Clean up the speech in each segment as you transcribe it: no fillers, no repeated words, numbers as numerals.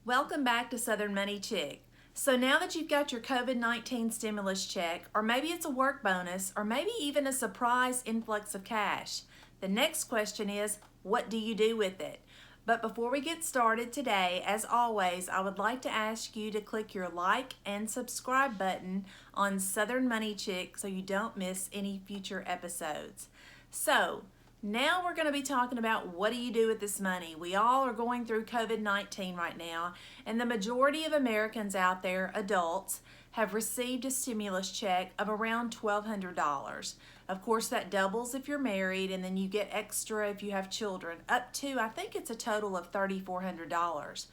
Welcome back to Southern Money Chick. So now that you've got your COVID-19 stimulus check, or maybe it's a work bonus, or maybe even a surprise influx of cash, the next question is, what do you do with it? But before we get started today, as always, I would like to ask you to click your like and subscribe button on Southern Money Chick so you don't miss any future episodes. So, now we're going to be talking about what do you do with this money. We all are going through COVID-19 right now, and the majority of Americans out there, adults, have received a stimulus check of around $1,200. Of course, that doubles if you're married, and then you get extra if you have children, up to, I think it's a total of $3,400.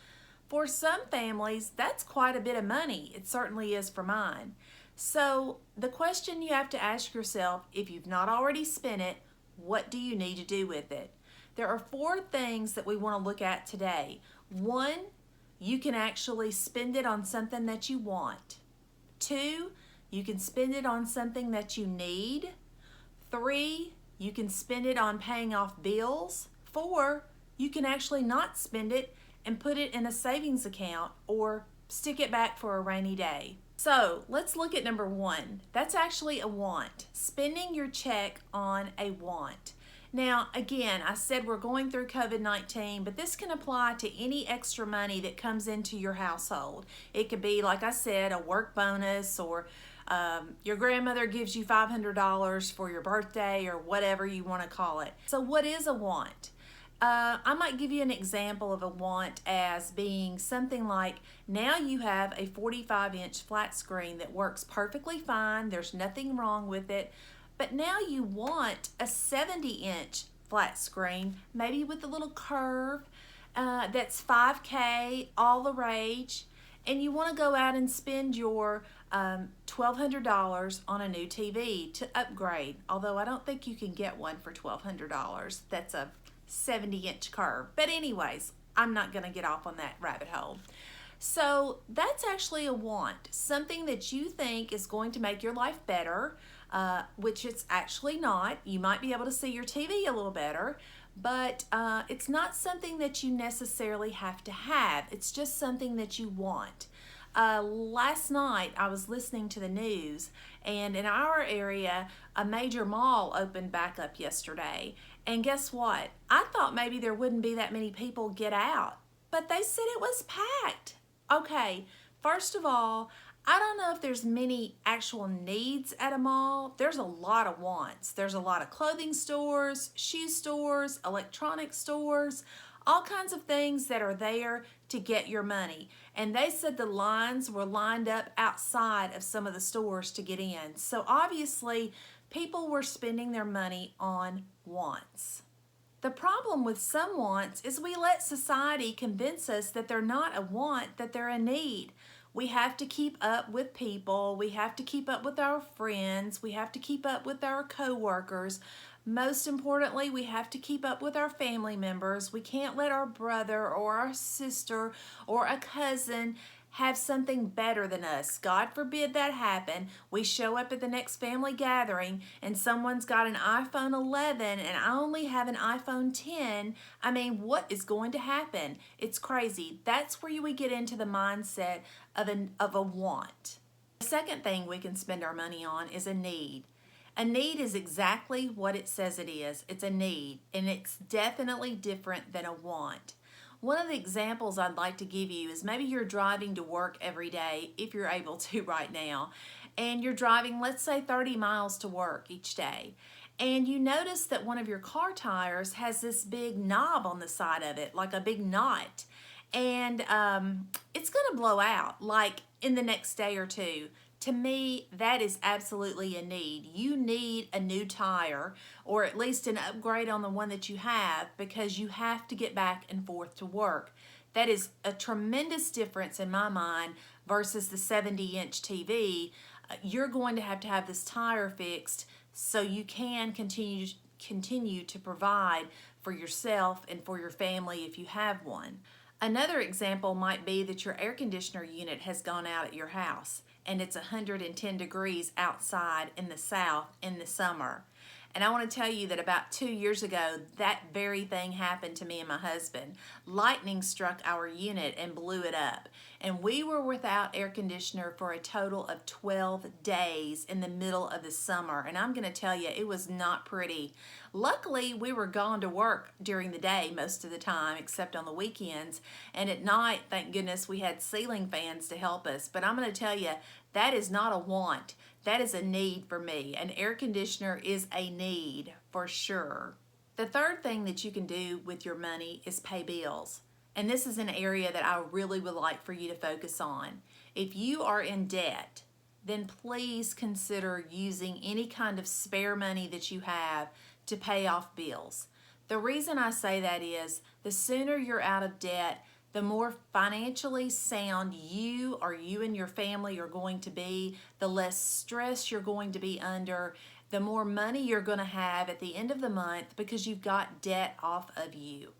For some families, that's quite a bit of money. It certainly is for mine. So the question you have to ask yourself, if you've not already spent it, what do you need to do with it? There are 4 things that we want to look at today. 1, you can actually spend it on something that you want. 2, you can spend it on something that you need. 3, you can spend it on paying off bills. 4, you can actually not spend it and put it in a savings account or stick it back for a rainy day. So let's look at number 1. That's actually a want. Spending your check on a want. Now, again, I said we're going through COVID-19, but this can apply to any extra money that comes into your household. It could be, like I said, a work bonus, or your grandmother gives you $500 for your birthday, or whatever you want to call it. So what is a want? I might give you an example of a want as being something like, now you have a 45-inch flat screen that works perfectly fine, there's nothing wrong with it, but now you want a 70-inch flat screen, maybe with a little curve, that's 5K, all the rage, and you want to go out and spend your $1,200 on a new TV to upgrade, although I don't think you can get one for $1,200. That's a 70-inch curve. But anyways, I'm not going to get off on that rabbit hole. So that's actually a want, something that you think is going to make your life better, which it's actually not. You might be able to see your TV a little better, but it's not something that you necessarily have to have. It's just something that you want. Last night I was listening to the news, and in our area a major mall opened back up yesterday, and guess what? I thought maybe there wouldn't be that many people get out, but they said it was packed. Okay, first of all, I don't know if there's many actual needs at a mall. There's a lot of wants. There's a lot of clothing stores, shoe stores, electronic stores, all kinds of things that are there to get your money. And they said the lines were lined up outside of some of the stores to get in. So obviously, people were spending their money on wants. The problem with some wants is we let society convince us that they're not a want, that they're a need. We have to keep up with people. We have to keep up with our friends. We have to keep up with our coworkers. Most importantly, we have to keep up with our family members. We can't let our brother or our sister or a cousin have something better than us. God forbid that happen. We show up at the next family gathering and someone's got an iPhone 11 and I only have an iPhone 10. I mean, what is going to happen? It's crazy. That's where we get into the mindset of a want. The second thing we can spend our money on is a need. A need is exactly what it says it is. It's a need, and it's definitely different than a want. One of the examples I'd like to give you is maybe you're driving to work every day, if you're able to right now, and you're driving, let's say, 30 miles to work each day, and you notice that one of your car tires has this big knob on the side of it, like a big knot, and it's going to blow out, like in the next day or two. To me, that is absolutely a need. You need a new tire, or at least an upgrade on the one that you have, because you have to get back and forth to work. That is a tremendous difference in my mind versus the 70-inch TV. You're going to have this tire fixed so you can continue to provide for yourself and for your family if you have one. Another example might be that your air conditioner unit has gone out at your house, and it's 110 degrees outside in the south in the summer. And I want to tell you that about 2 years ago, that very thing happened to me and my husband. Lightning struck our unit and blew it up. And we were without air conditioner for a total of 12 days in the middle of the summer. And I'm going to tell you, it was not pretty. Luckily, we were gone to work during the day most of the time, except on the weekends. And at night, thank goodness, we had ceiling fans to help us. But I'm going to tell you, that is not a want. That is a need for me. An air conditioner is a need for sure. The third thing that you can do with your money is pay bills. And this is an area that I really would like for you to focus on. If you are in debt, then please consider using any kind of spare money that you have to pay off bills. The reason I say that is the sooner you're out of debt, the more financially sound you and your family are going to be, the less stress you're going to be under, the more money you're going to have at the end of the month because you've got debt off of you.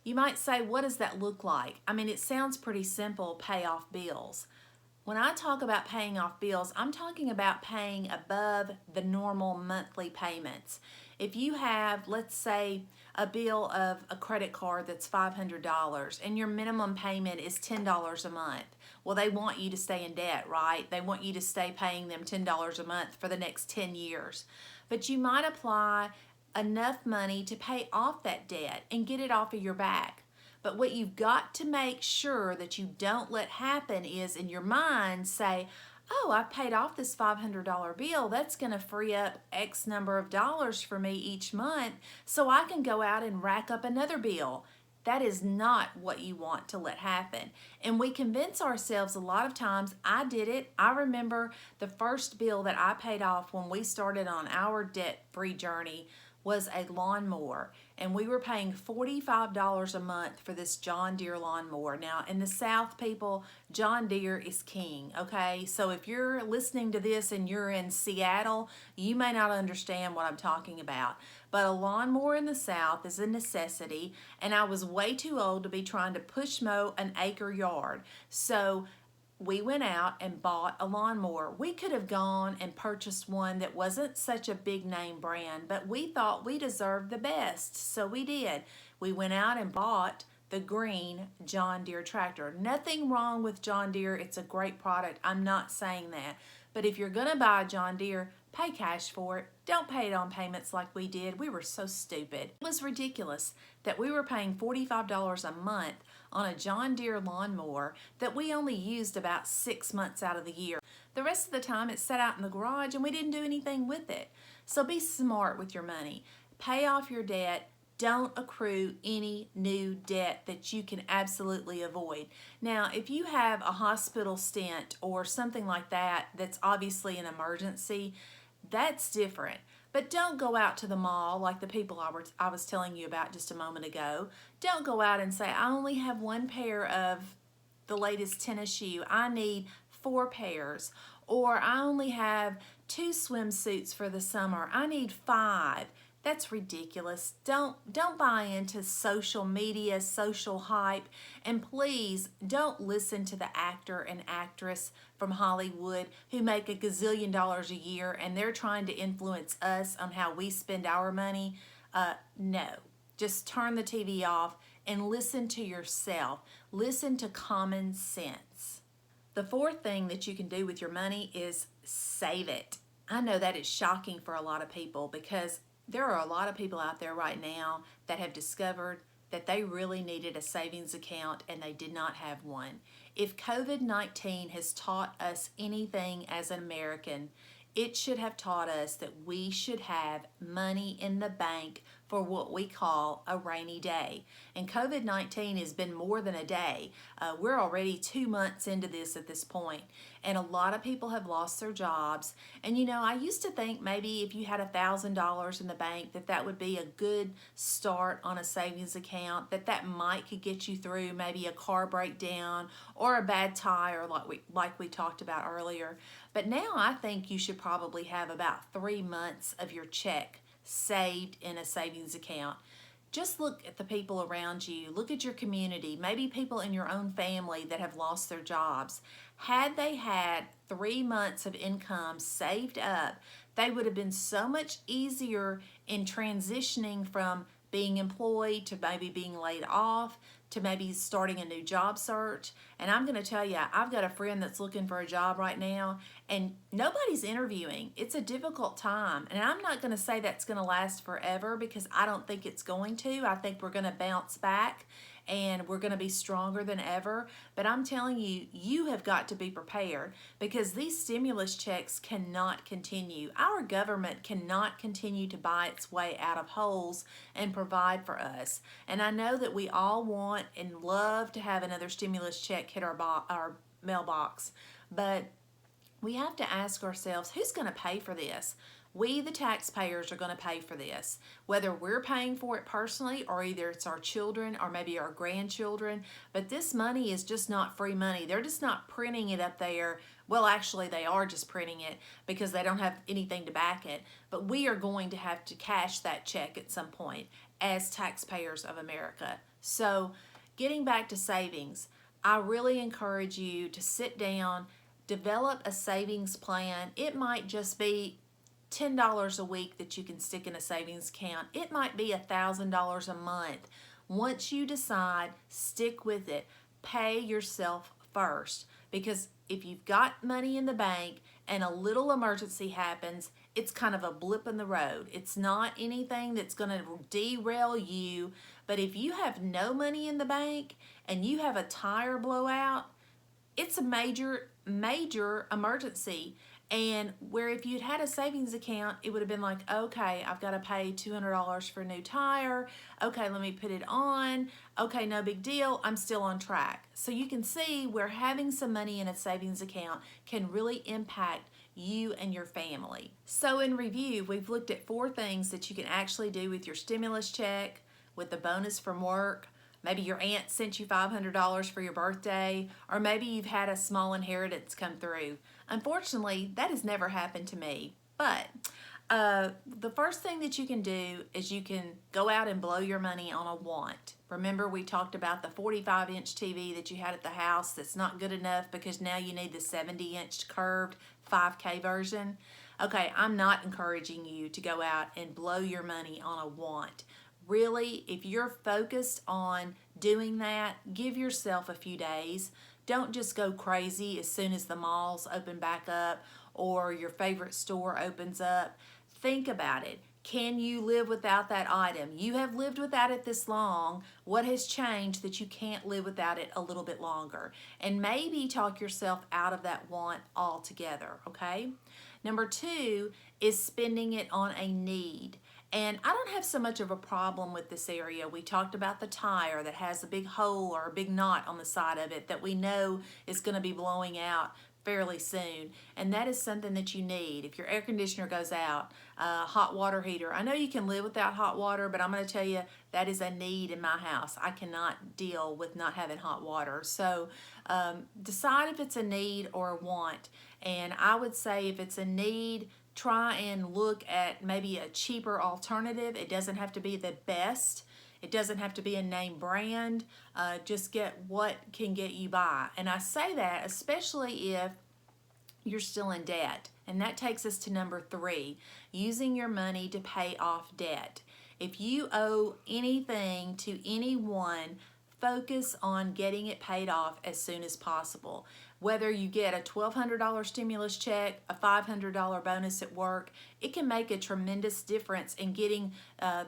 You might say, what does that look like? I mean, it sounds pretty simple, pay off bills. When I talk about paying off bills, I'm talking about paying above the normal monthly payments. If you have, let's say, a bill of a credit card that's $500 and your minimum payment is $10 a month, well, they want you to stay in debt, right? They want you to stay paying them $10 a month for the next 10 years. But you might apply enough money to pay off that debt and get it off of your back. But what you've got to make sure that you don't let happen is in your mind say, oh, I paid off this $500 bill. That's going to free up X number of dollars for me each month so I can go out and rack up another bill. That is not what you want to let happen. And we convince ourselves a lot of times. I did it. I remember the first bill that I paid off when we started on our debt-free journey was a lawnmower, and we were paying $45 a month for this John Deere lawnmower. Now, in the South, people, John Deere is king, okay? So if you're listening to this and you're in Seattle, you may not understand what I'm talking about. But a lawnmower in the South is a necessity, and I was way too old to be trying to push mow an acre yard. So we went out and bought a lawnmower. We could have gone and purchased one that wasn't such a big name brand, but we thought we deserved the best, so we did. We went out and bought the green John Deere tractor. Nothing wrong with John Deere. It's a great product. I'm not saying that. But if you're going to buy a John Deere, pay cash for it. Don't pay it on payments like we did. We were so stupid. It was ridiculous that we were paying $45 a month on a John Deere lawnmower that we only used about 6 months out of the year. The rest of the time it sat out in the garage and we didn't do anything with it. So be smart with your money. Pay off your debt. Don't accrue any new debt that you can absolutely avoid. Now, if you have a hospital stint or something like that that's obviously an emergency, that's different. But don't go out to the mall like the people I was telling you about just a moment ago. Don't go out and say, I only have one pair of the latest tennis shoe. I need 4 pairs. Or I only have 2 swimsuits for the summer. I need 5. That's ridiculous. Don't buy into social media, social hype, and please don't listen to the actor and actress from Hollywood who make a gazillion dollars a year and they're trying to influence us on how we spend our money. No, just turn the TV off and listen to yourself. Listen to common sense. The fourth thing that you can do with your money is save it. I know that is shocking for a lot of people because there are a lot of people out there right now that have discovered that they really needed a savings account and they did not have one. If COVID-19 has taught us anything as an American, it should have taught us that we should have money in the bank for what we call a rainy day. And COVID-19 has been more than a day. We're already 2 months into this at this point, and a lot of people have lost their jobs. And you know, I used to think maybe if you had $1,000 in the bank that would be a good start on a savings account, that might could get you through maybe a car breakdown or a bad tire like we talked about earlier. But now I think you should probably have about 3 months of your check saved in a savings account. Just look at the people around you. Look at your community. Maybe people in your own family that have lost their jobs. Had they had 3 months of income saved up, they would have been so much easier in transitioning from being employed to maybe being laid off to maybe starting a new job search. And I'm going to tell you, I've got a friend that's looking for a job right now and nobody's interviewing. It's a difficult time. And I'm not going to say that's going to last forever because I don't think it's going to. I think we're going to bounce back and we're going to be stronger than ever. But I'm telling you, you have got to be prepared because these stimulus checks cannot continue. Our government cannot continue to buy its way out of holes and provide for us. And I know that we all want and love to have another stimulus check hit our mailbox, but we have to ask ourselves, who's going to pay for this? We, the taxpayers, are going to pay for this, whether we're paying for it personally or either it's our children or maybe our grandchildren. But this money is just not free money. They're just not printing it up there. Well, actually, they are just printing it because they don't have anything to back it. But we are going to have to cash that check at some point as taxpayers of America. So, getting back to savings, I really encourage you to sit down, develop a savings plan. It might just be $10 a week that you can stick in a savings account. It might be $1,000 a month. Once you decide, stick with it. Pay yourself first, because if you've got money in the bank and a little emergency happens, it's kind of a blip in the road. It's not anything that's going to derail you. But if you have no money in the bank and you have a tire blowout, it's a major emergency. And where if you'd had a savings account, it would have been like, okay, I've got to pay $200 for a new tire. Okay, let me put it on. Okay, no big deal. I'm still on track. So you can see where having some money in a savings account can really impact you and your family. So in review, we've looked at 4 things that you can actually do with your stimulus check, with the bonus from work. Maybe your aunt sent you $500 for your birthday, or maybe you've had a small inheritance come through. Unfortunately, that has never happened to me. But the first thing that you can do is you can go out and blow your money on a want. Remember, we talked about the 45-inch TV that you had at the house that's not good enough because now you need the 70-inch curved 5K version. Okay, I'm not encouraging you to go out and blow your money on a want. Really, if you're focused on doing that, give yourself a few days. Don't just go crazy as soon as the malls open back up or your favorite store opens up. Think about it. Can you live without that item? You have lived without it this long. What has changed that you can't live without it a little bit longer? And maybe talk yourself out of that want altogether, okay? Number 2 is spending it on a need. And I don't have so much of a problem with this area. We talked about the tire that has a big hole or a big knot on the side of it that we know is going to be blowing out fairly soon. And that is something that you need. If your air conditioner goes out, hot water heater. I know you can live without hot water, but I'm going to tell you that is a need in my house. I cannot deal with not having hot water. So decide if it's a need or a want. And I would say if it's a need, try and look at maybe a cheaper alternative. It doesn't have to be the best. It doesn't have to be a name brand. Just get what can get you by. And I say that especially if you're still in debt. And that takes us to number 3, using your money to pay off debt. If you owe anything to anyone, focus on getting it paid off as soon as possible. Whether you get a $1,200 stimulus check, a $500 bonus at work, it can make a tremendous difference in getting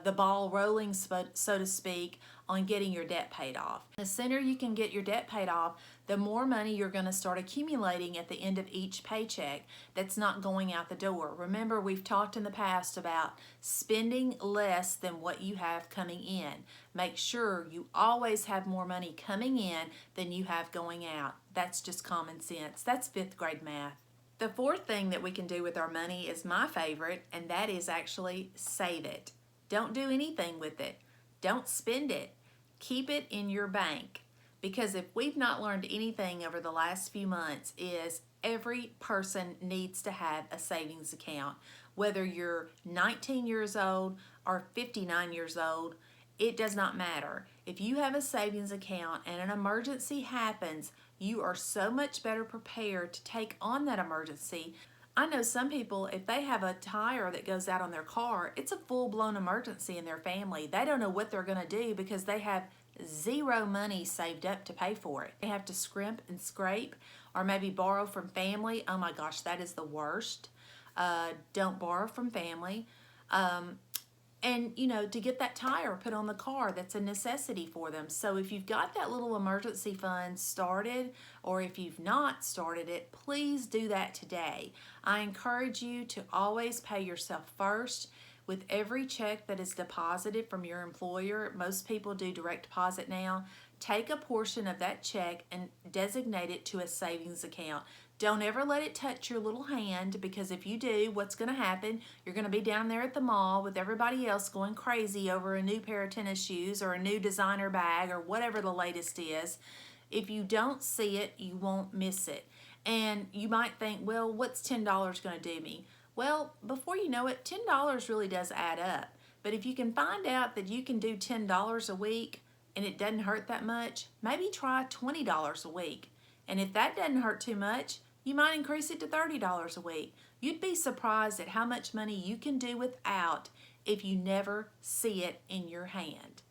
the ball rolling, so to speak, on getting your debt paid off. The sooner you can get your debt paid off, the more money you're going to start accumulating at the end of each paycheck that's not going out the door. Remember, we've talked in the past about spending less than what you have coming in. Make sure you always have more money coming in than you have going out. That's just common sense. That's 5th grade math. The 4th thing that we can do with our money is my favorite, and that is actually save it. Don't do anything with it. Don't spend it. Keep it in your bank. Because if we've not learned anything over the last few months is every person needs to have a savings account. Whether you're 19 years old or 59 years old, it does not matter. If you have a savings account and an emergency happens, you are so much better prepared to take on that emergency I know some people, if they have a tire that goes out on their car, it's a full-blown emergency in their family. They don't know what they're going to do because they have zero money saved up to pay for it. They have to scrimp and scrape or maybe borrow from family. Oh my gosh, that is the worst. Don't borrow from family. And to get that tire put on the car, that's a necessity for them. So if you've got that little emergency fund started, or if you've not started it, please do that today. I encourage you to always pay yourself first. With every check that is deposited from your employer, most people do direct deposit now, take a portion of that check and designate it to a savings account. Don't ever let it touch your little hand, because if you do, what's going to happen? You're going to be down there at the mall with everybody else going crazy over a new pair of tennis shoes or a new designer bag or whatever the latest is. If you don't see it, you won't miss it. And you might think, well, what's $10 going to do me? Well, before you know it, $10 really does add up. But if you can find out that you can do $10 a week and it doesn't hurt that much, maybe try $20 a week. And if that doesn't hurt too much, you might increase it to $30 a week. You'd be surprised at how much money you can do without if you never see it in your hand.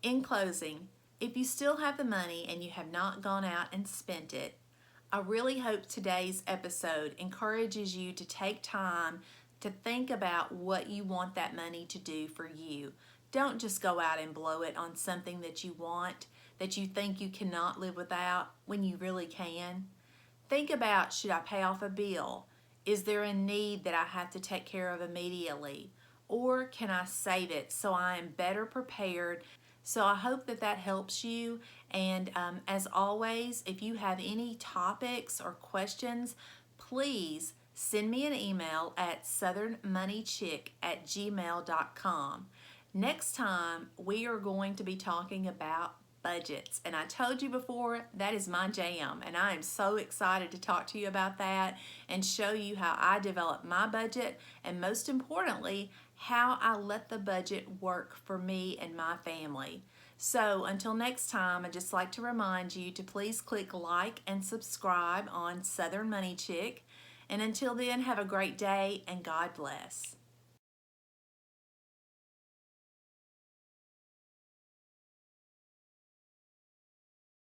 In closing, if you still have the money and you have not gone out and spent it, I really hope today's episode encourages you to take time to think about what you want that money to do for you. Don't just go out and blow it on something that you want, that you think you cannot live without when you really can. Think about, should I pay off a bill? Is there a need that I have to take care of immediately? Or can I save it so I am better prepared? So I hope that that helps you. And as always, if you have any topics or questions, please send me an email at southernmoneychick@gmail.com. Next time, we are going to be talking about budgets. And I told you before, that is my jam. And I am so excited to talk to you about that and show you how I develop my budget, and most importantly, how I let the budget work for me and my family. So until next time, I'd just like to remind you to please click like and subscribe on Southern Money Chick. And until then, have a great day and God bless.